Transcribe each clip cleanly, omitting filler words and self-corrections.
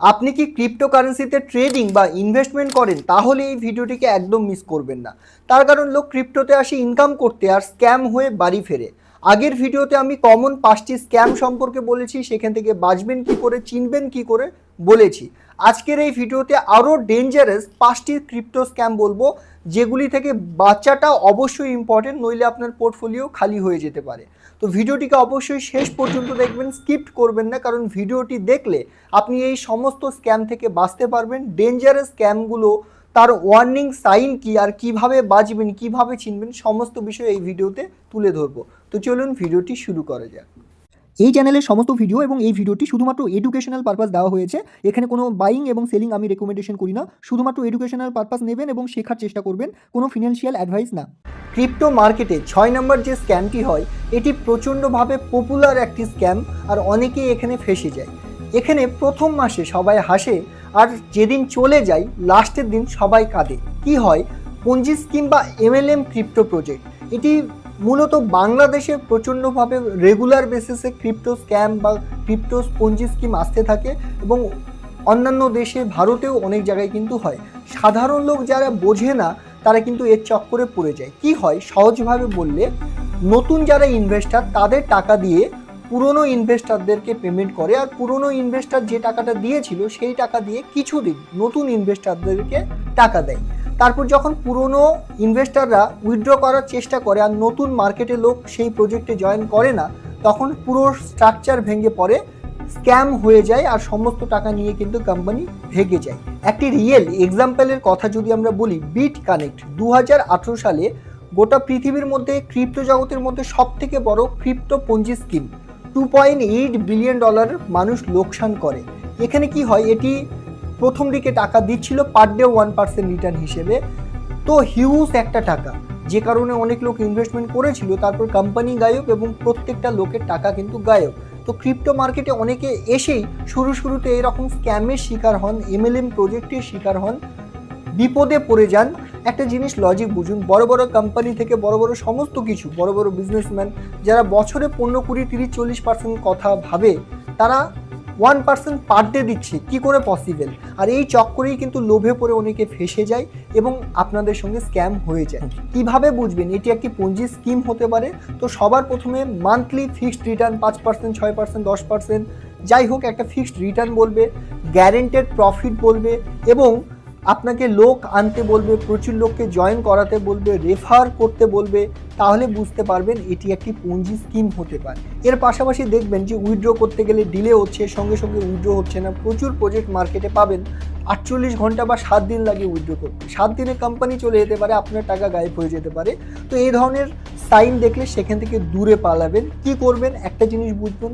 আপনি কি ক্রিপ্টোকারেন্সিতে ট্রেডিং বা ইনভেস্টমেন্ট করেন? তাহলে এই ভিডিওটিকে একদম মিস করবেন না। তার কারণ লোক ক্রিপ্টোতে আসে ইনকাম করতে আর স্ক্যাম হয়ে বাড়ি ফেরে। আগের ভিডিওতে আমি কমন 5টি স্ক্যাম সম্পর্কে বলেছি, সেখান থেকে বাঁচবেন কি করে, চিনবেন কি করে বলেছি। আজকের এই ভিডিওতে আরও ডেঞ্জারাস 5টি ক্রিপ্টো স্ক্যাম বলবো, যেগুলি থেকে বাচ্চাটা অবশ্যই ইম্পর্টেন্ট, নইলে আপনার পোর্টফোলিও খালি হয়ে যেতে পারে। তো ভিডিওটিকে অবশ্যই শেষ পর্যন্ত দেখবেন, স্কিপ করবেন না, কারণ ভিডিওটি দেখলে আপনি এই সমস্ত স্ক্যাম থেকে বাঁচতে পারবেন। ডেঞ্জারাস স্ক্যামগুলো, তার ওয়ার্নিং সাইন কি আর কিভাবে বাঁচবেন, কিভাবে চিনবেন, সমস্ত বিষয় এই ভিডিওতে তুলে ধরবো। তো চলুন ভিডিওটি শুরু করা যাক। এই চ্যানেলের সমস্ত ভিডিও এবং এই ভিডিওটি শুধুমাত্র এডুকেশনাল পারপাস দেওয়া হয়েছে। এখানে কোনো বাইং এবং সেলিং আমি রেকমেন্ডেশন করি না। শুধুমাত্র এডুকেশনাল পারপাস নেবেন এবং শেখার চেষ্টা করবেন, কোনো ফিনান্সিয়াল অ্যাডভাইস না। ক্রিপ্টো মার্কেটে 6 নম্বর যে স্ক্যামটি হয়, এটি প্রচণ্ডভাবে পপুলার একটি স্ক্যাম, আর অনেকেই এখানে ফেসে যায়। এখানে প্রথম মাসে সবাই হাসে, আর যেদিন চলে যায় লাস্টের দিন সবাই কাঁদে। কি হয়? পঞ্জি স্কিম বা MLM ক্রিপ্টো প্রজেক্ট, এটি মূলত বাংলাদেশে প্রচণ্ডভাবে রেগুলার বেসিসে ক্রিপ্টো স্ক্যাম বা ক্রিপ্টো পঞ্জি স্কিম আসতে থাকে, এবং অন্যান্য দেশে, ভারতেও অনেক জায়গায় কিন্তু হয়। সাধারণ লোক যারা বোঝে না, তারা কিন্তু এর চক্করে পড়ে যায়। কি হয়? সহজভাবে বললে, নতুন যারা ইনভেস্টার তাদের টাকা দিয়ে পুরনো ইনভেস্টারদেরকে পেমেন্ট করে, আর পুরনো ইনভেস্টার যে টাকাটা দিয়েছিল সেই টাকা দিয়ে কিছুদিন নতুন ইনভেস্টারদেরকে টাকা দেয়। তারপর যখন পুরনো ইনভেস্টাররা উইথড্র করার চেষ্টা করে আর নতুন মার্কেটে লোক সেই প্রজেক্টে জয়েন করে না, তখন পুরো স্ট্রাকচার ভেঙে পড়ে, স্ক্যাম হয়ে যায়, আর সমস্ত টাকা নিয়ে কিন্তু কোম্পানি ভেঙে যায়। একটি রিয়েল এক্সাম্পলের কথা যদি আমরা বলি, বিট কানেক্ট 2018 সালে গোটা পৃথিবীর মধ্যে ক্রিপ্টো জগতের মধ্যে সব থেকে বড় ক্রিপ্টো পঞ্জি স্কিম, $2.8 বিলিয়ন মানুষ লোকসান করে। এখানে কি হয়? এটি প্রথম দিকে টাকা দিচ্ছিল পার ডে 1% রিটার্ন হিসেবে, তো হিউজ একটা টাকা, যে কারণে অনেক লোক ইনভেস্টমেন্ট করেছিল, তারপর কোম্পানি গায়ব এবং প্রত্যেকটা লোকের টাকা কিন্তু গায়ব। তো ক্রিপ্টো মার্কেটে অনেকে এসেই শুরুতে এরকম স্ক্যামের শিকার হন, MLM প্রজেক্টের শিকার হন, বিপদে পড়ে যান। একটা জিনিস লজিক বুঝুন, বড় বড় কোম্পানি থেকে বড় বড় সমস্ত কিছু, বড় বড় বিজনেসম্যান যারা বছরে 15, 20, 30, 40% কথা ভাবে, তারা 1% পার ডে দিচ্ছে, কি করে পসিবল? আর এই চক্করেই কিন্তু লোভে পড়ে অনেকে ফেসে যায় এবং আপনাদের সঙ্গে স্ক্যাম হয়ে যায়। কিভাবে বুঝবেন এটি একটি পঞ্জি স্কিম হতে পারে? তো সবার প্রথমে মান্থলি ফিক্সড রিটার্ন 5%, 6%, 10%, যাই হোক একটা ফিক্সড রিটার্ন বলবে, গ্যারেন্টেড প্রফিট বলবে, এবং আপনাকে লোক আনতে বলবে, প্রচুর লোককে জয়েন করাতে বলবে, রেফার করতে বলবে। তাহলে বুঝতে পারবেন এটি একটি পঞ্জি স্কিম হতে পারে। এর পাশাপাশি দেখবেন যে উইথড্র করতে গেলে ডিলে হচ্ছে, সঙ্গে সঙ্গে উইথড্র হচ্ছে না। প্রচুর প্রজেক্ট মার্কেটে পাবেন 48 ঘন্টা বা 7 দিন লাগে উইথড্র করতে। 7 দিনে কোম্পানি চলে যেতে পারে, আপনার টাকা গায়েব হয়ে যেতে পারে। তো এই ধরনের সাইন দেখলে সেখান থেকে দূরে পালাবেন। কি করবেন? একটা জিনিস বুঝবেন,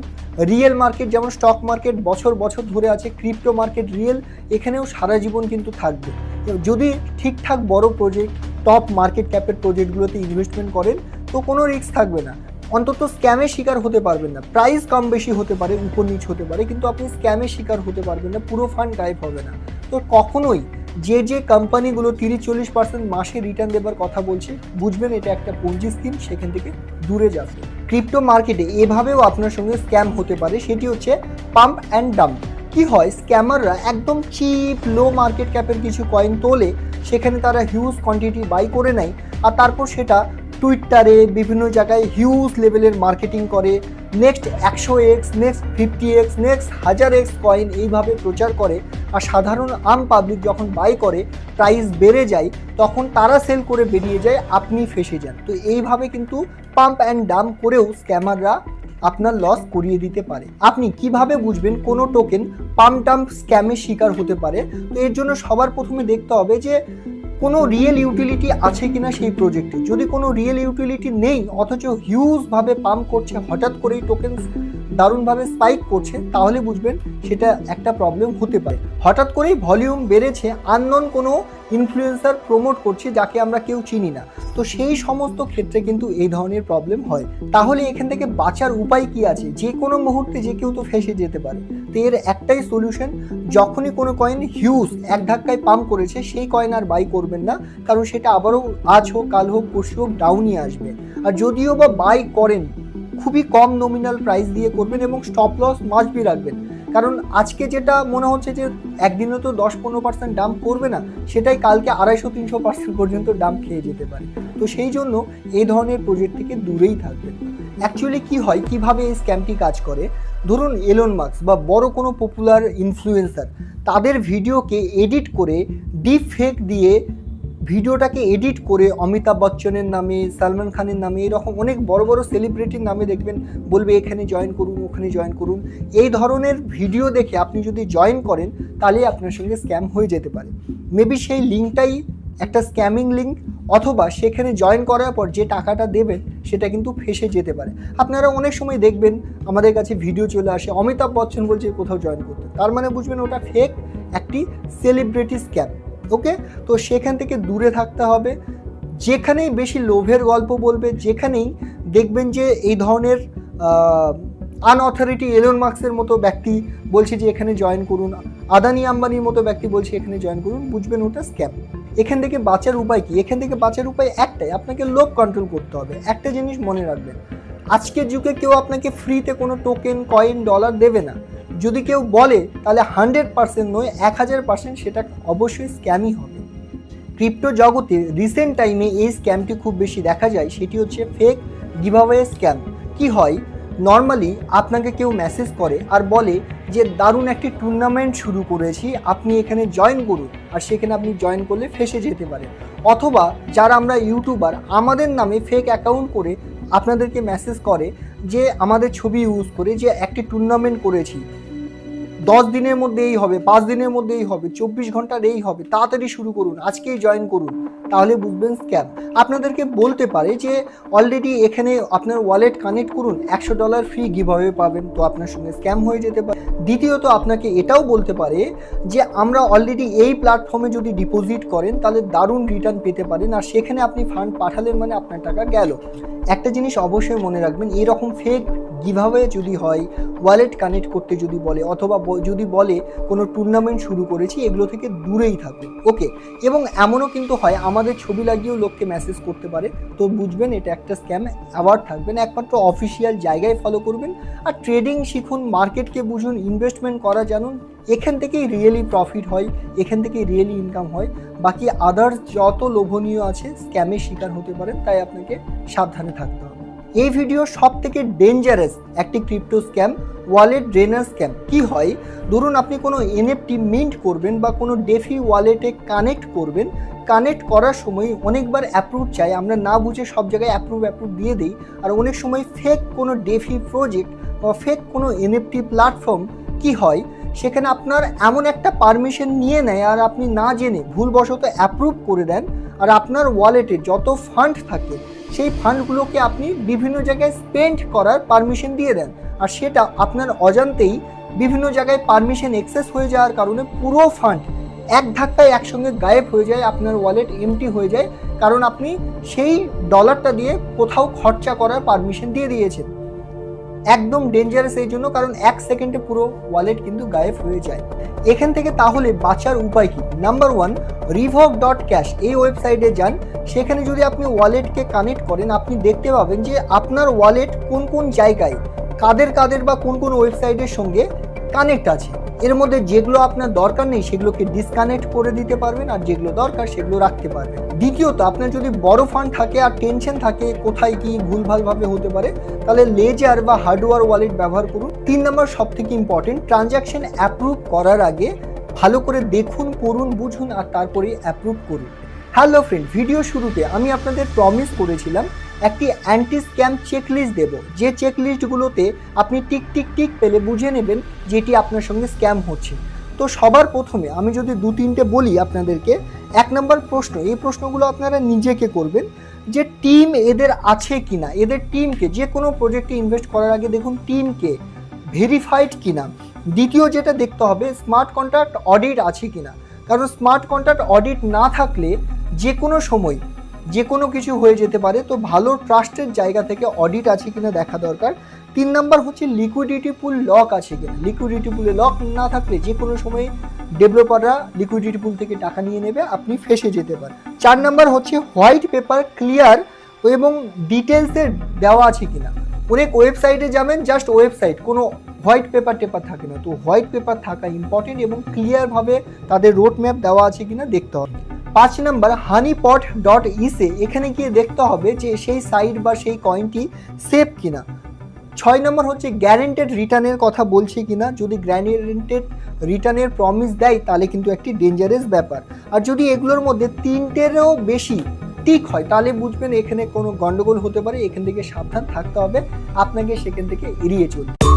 রিয়েল মার্কেট যেমন স্টক মার্কেট বছর বছর ধরে আছে, ক্রিপ্টো মার্কেট রিয়েল, এখানেও সারা জীবন কিন্তু থাকবে। যদি ঠিকঠাক বড় প্রজেক্ট, টপ মার্কেট ক্যাপের প্রজেক্টগুলোতে ইনভেস্টমেন্ট করেন, তো কোনো রিস্ক থাকবে না। অন্তত স্ক্যামের শিকার হতে পারবেন না। প্রাইস কম বেশি হতে পারে, উপর নিচ হতে পারে, কিন্তু আপনি স্ক্যামের শিকার হতে পারবেন না, পুরো ফান্ড গায়েব হবে না। তো কখনোই যে কোম্পানিগুলো 30-40% মাসে রিটার্ন দেবার কথা বলছে, বুঝবেন এটা একটা পঞ্জি স্কিম, সেখান থেকে দূরে যাবে। ক্রিপ্টো মার্কেটে এভাবেও আপনার সঙ্গে স্ক্যাম হতে পারে, সেটি হচ্ছে পাম্প অ্যান্ড ডাম্প। কি হয়? স্ক্যামাররা একদম চিপ লো মার্কেট ক্যাপের কিছু কয়েন তোলে, সেখানে তারা হিউজ কোয়ান্টিটি বাই করে নেয়, আর তারপর সেটা টুইটারে বিভিন্ন জায়গায় হিউজ লেভেলের মার্কেটিং করে, next 100x, next 50x, next 1000x coin এইভাবে প্রচার করে। আর সাধারণ আম পাবলিক যখন বাই করে, প্রাইস বেড়ে যায়, তখন তারা সেল করে বেরিয়ে যায়, আপনি ফেসে যান। তো এইভাবে কিন্তু পাম্প অ্যান্ড ডাম্প করেও স্ক্যামাররা আপনার লস করিয়ে দিতে পারে। আপনি কিভাবে বুঝবেন কোনো টোকেন পাম্প ডাম্প স্ক্যামের শিকার হতে পারে? তো এর জন্য সবার প্রথমে দেখতে হবে যে কোনো রিয়েল ইউটিলিটি আছে কিনা সেই প্রজেক্টে। যদি কোনো রিয়েল ইউটিলিটি নেই, অথচ হিউজভাবে পাম্প করছে, হঠাৎ করেই টোকেন দারুণভাবে স্পাইক করছে, তাহলে বুঝবেন সেটা একটা প্রবলেম হতে পারে। হঠাৎ করেই ভলিউম বেড়েছে, আননোন কোনো ইনফ্লুয়েন্সার প্রমোট করছে যাকে আমরা কেউ চিনি না, তো সেই সমস্ত ক্ষেত্রে কিন্তু এই ধরনের প্রবলেম হয়। তাহলে এখান থেকে বাঁচার উপায় কি আছে? যে কোনো মুহূর্তে যে কেউ তো ফেসে যেতে পারে। তো এর একটাই সলিউশন, যখনই কোনো কয়েন হিউজ এক ধাক্কায় পাম্প করেছে, সেই কয়েন আর বাই করবেন না, কারণ সেটা আবারও আজ হোক, কাল হোক, পরশু হোক ডাউনই আসবে। আর যদিও বা বাই করেন, খুবই কম নমিনাল প্রাইস দিয়ে করবেন এবং স্টপ লস মাস্ট বি রাখবেন, কারণ আজকে যেটা মনে হচ্ছে যে একদিনে তো 10-15% ডাম্প করবে না, সেটাই কালকে 250-300% পর্যন্ত ডাম্প খেয়ে যেতে পারে। তো সেই জন্য এই ধরনের প্রজেক্ট থেকে দূরেই থাকবেন। অ্যাকচুয়ালি কি হয়, কিভাবে এই স্ক্যামটি কাজ করে, ধরুন এলন মাস্ক বা বড় কোনো পপুলার ইনফ্লুয়েন্সার তাদের ভিডিওকে এডিট করে ডিপ ফেক দিয়ে ভিডিওটাকে এডিট করে অমিতাভ বচ্চনের নামে, সালমান খানের নামে, এরকম অনেক বড় বড় সেলিব্রিটির নামে দেখবেন বলবে এখানে জয়েন করুন, ওখানে জয়েন করুন। এই ধরনের ভিডিও দেখে আপনি যদি জয়েন করেন তাহলে আপনার সঙ্গে স্ক্যাম হয়ে যেতে পারে। মেবি সেই লিঙ্কটাই একটা স্ক্যামিং লিঙ্ক, অথবা সেখানে জয়েন করার পর যে টাকাটা দেবেন সেটা কিন্তু ফেসে যেতে পারে। আপনারা অনেক সময় দেখবেন আমাদের কাছে ভিডিও চলে আসে, অমিতাভ বচ্চন বলছে কোথাও জয়েন করতে, তার মানে বুঝবেন ওটা ফেক একটি সেলিব্রিটি স্ক্যাম। ওকে, তো সেখান থেকে দূরে থাকতে হবে। যেখানেই বেশি লোভের গল্প বলবে, যেখানেই দেখবেন যে এই ধরনের আনঅথরিটি এলন মাস্কের মতো ব্যক্তি বলছে যে এখানে জয়েন করুন, আদানি আম্বানির মতো ব্যক্তি বলছে এখানে জয়েন করুন, বুঝবেন ওটা স্ক্যাম। এখান থেকে বাঁচার উপায় কি? এখান থেকে বাঁচার উপায় একটাই, আপনাকে লোভ কন্ট্রোল করতে হবে। একটা জিনিস মনে রাখবেন, আজকের যুগে কেউ আপনাকে ফ্রিতে কোনো টোকেন, কয়েন, ডলার দেবে না। যদি কেউ বলে তাহলে 100% নয়, 1000% সেটা অবশ্যই স্ক্যামই হবে। ক্রিপ্টো জগতে রিসেন্ট টাইমে এই স্ক্যামটি খুব বেশি দেখা যায়, সেটি হচ্ছে ফেক গিভঅ্যাওয়ে স্ক্যাম। কি হয়, নর্মালি আপনাকে কেউ মেসেজ করে আর বলে যে দারুণ একটি টুর্নামেন্ট শুরু করেছি, আপনি এখানে জয়েন করুন, আর সেখানে আপনি জয়েন করলে ফেসে যেতে পারেন। অথবা যারা আমরা ইউটিউবার, আমাদের নামে ফেক অ্যাকাউন্ট করে আপনাদেরকে মেসেজ করে যে আমাদের ছবি ইউজ করে যে একটি টুর্নামেন্ট করেছি, 10 দিনের মধ্যেই হবে, 5 দিনের মধ্যেই হবে, 24 ঘন্টার এই হবে, তাড়াতাড়ি শুরু করুন, আজকেই জয়েন করুন, তাহলে বুঝবেন স্ক্যাম। আপনাদেরকে বলতে পারে যে অলরেডি এখানে আপনার ওয়ালেট কানেক্ট করুন, $100 ফ্রি গিভঅ্যাওয়ে পাবেন, তো আপনার সঙ্গে স্ক্যাম হয়ে যেতে পারে। দ্বিতীয়ত আপনাকে এটাও বলতে পারে যে আমরা অলরেডি এই প্ল্যাটফর্মে যদি ডিপোজিট করেন তাহলে দারুণ রিটার্ন পেতে পারেন, আর সেখানে আপনি ফান্ড পাঠালেন মানে আপনার টাকা গেল। একটা জিনিস অবশ্যই মনে রাখবেন, এরকম ফেক গিভঅ্যাওয়ে যদি হয়, ওয়ালেট কানেক্ট করতে যদি বলে, অথবা যদি বলে কোনো টুর্নামেন্ট শুরু করেছি, এগুলো থেকে দূরেই থাকবে। ওকে, এবং এমনও কিন্তু হয় আমাদের ছবি লাগিয়েও লোককে মেসেজ করতে পারে, তো বুঝবেন এটা একটা স্ক্যাম। অ্যাওয়ার্ড থাকবেন, একমাত্র অফিসিয়াল জায়গায় ফলো করবেন, আর ট্রেডিং শিখুন, মার্কেটকে বুঝুন, ইনভেস্টমেন্ট করা জানুন। এখান থেকেই রিয়েলি প্রফিট হয়, এখান থেকেই রিয়েলি ইনকাম হয়। বাকি আদার্স যত লোভনীয় আছে স্ক্যামের শিকার হতে পারেন, তাই আপনাকে সাবধানে থাকতে হবে। এই ভিডিও সব থেকে ডেঞ্জারাস একটি ক্রিপ্টো স্ক্যাম, ওয়ালেট ড্রেনার স্ক্যাম। কি হয়, ধরুন আপনি কোনো এনএফটি মিন্ট করবেন বা কোনো ডেফি ওয়ালেটে কানেক্ট করবেন, কানেক্ট করার সময় অনেকবার অ্যাপ্রুভ চাই, আমরা না বুঝে সব জায়গায় অ্যাপ্রুভ দিয়ে দিই, আর অনেক সময় ফেক কোনো ডেফি প্রজেক্ট বা ফেক কোনো এনএফটি প্ল্যাটফর্ম কি হয়, সেখানে আপনার এমন একটা পারমিশন নিয়ে নেয় আর আপনি না জেনে ভুলবশত অ্যাপ্রুভ করে দেন, আর আপনার ওয়ালেটে যত ফান্ড থাকে সেই ফান্ডগুলোকে আপনি বিভিন্ন জায়গায় স্পেন্ড করার পারমিশন দিয়ে দেন, আর সেটা আপনার অজান্তেই বিভিন্ন জায়গায় পারমিশন এক্সেস হয়ে যাওয়ার কারণে পুরো ফান্ড এক ধাক্কায় একসঙ্গে গায়েব হয়ে যায়, আপনার ওয়ালেট এমটি হয়ে যায়, কারণ আপনি সেই ডলারটা দিয়ে কোথাও খরচা করার পারমিশন দিয়ে দিয়েছেন। একদম ডেঞ্জারাস এই জন্য, কারণ 1 সেকেন্ডে পুরো ওয়ালেট কিন্তু গায়েব হয়ে যায়। এখান থেকে তাহলে বাঁচার উপায় কি? নাম্বার 1, revoke.cash এই ওয়েবসাইটে যান। সেখানে যদি আপনি ওয়ালেটকে কানেক্ট করেন, আপনি দেখতে পাবেন যে আপনার ওয়ালেট কোন কোন জায়গায়, কাদের বা কোন কোন ওয়েবসাইটের সঙ্গে কানেক্ট আছে। এর মধ্যে যেগুলো আপনার দরকার নেই সেগুলোকে ডিসকানেক্ট করে দিতে পারবেন, আর যেগুলো দরকার সেগুলো রাখতে পারবেন। দ্বিতীয়ত, আপনার যদি বড় ফান্ড থাকে আর টেনশন থাকে কোথায় কি ভুলভালভাবে হতে পারে, তাহলে লেজার বা হার্ডওয়্যার ওয়ালেট ব্যবহার করুন। 3 নম্বর সব থেকে ইম্পর্টেন্ট, ট্রানজ্যাকশন অ্যাপ্রুভ করার আগে ভালো করে দেখুন, পড়ুন, বুঝুন, আর তারপরে অ্যাপ্রুভ করুন। হ্যালো ফ্রেন্ড, ভিডিও শুরুতে আমি আপনাদের প্রমিস করেছিলাম একটি অ্যান্টি স্ক্যাম চেকলিস্ট দেব, যে চেকলিস্টগুলোতে আপনি টিক টিক টিক পেলে বুঝে নেবেন যেটি আপনার সঙ্গে স্ক্যাম হচ্ছে। তো সবার প্রথমে আমি যদি 2-3টে বলি আপনাদেরকে, 1 নম্বর প্রশ্ন, এই প্রশ্নগুলো আপনারা নিজেকে করবেন যে টিম এদের আছে কিনা, এদের টিমকে যে কোনো প্রজেক্টে ইনভেস্ট করার আগে দেখুন টিমকে ভেরিফাইড কিনা। দ্বিতীয় যেটা দেখতে হবে, স্মার্ট কন্ট্রাক্ট অডিট আছে কিনা, কারণ স্মার্ট কন্ট্রাক্ট অডিট না থাকলে যে কোনো সময় যে কোনো কিছু হয়ে যেতে পারে, তো ভালো ট্রাস্টের জায়গা থেকে অডিট আছে কিনা দেখা দরকার। 3 নম্বর হচ্ছে লিকুইডিটি পুল লক আছে কিনা, লিকুইডিটি পুলে লক না থাকলে যে কোনো সময় ডেভেলপাররা লিকুইডিটি পুল থেকে টাকা নিয়ে নেবে, আপনি ফেসে যেতে পারেন। 4 নম্বর হচ্ছে হোয়াইট পেপার ক্লিয়ার এবং ডিটেলসের দেওয়া আছে কিনা। অনেক ওয়েবসাইটে যাবেন, জাস্ট ওয়েবসাইট, কোনো হোয়াইট পেপার টেপার থাকে না। তো হোয়াইট পেপার থাকা ইম্পর্টেন্ট এবং ক্লিয়ারভাবে তাদের রোড ম্যাপ দেওয়া আছে কিনা দেখতে হবে। 5 নাম্বার honeypot.is এখানে গিয়ে দেখতে হবে যে সেই সাইট বা সেই কয়েনটি সেফ কিনা। 6 নম্বর হচ্ছে গ্যারেন্টেড রিটার্নের কথা বলছে কিনা। যদি গ্যারেন্টেড রিটার্নের প্রমিস দেয় তাহলে কিন্তু একটি ডেঞ্জারাস ব্যাপার। আর যদি এগুলোর মধ্যে 3টেরও বেশি টিক হয় তাহলে বুঝবেন এখানে কোনো গন্ডগোল হতে পারে, এখান থেকে সাবধান থাকতে হবে, আপনাকে সেখান থেকে এড়িয়ে চলবে।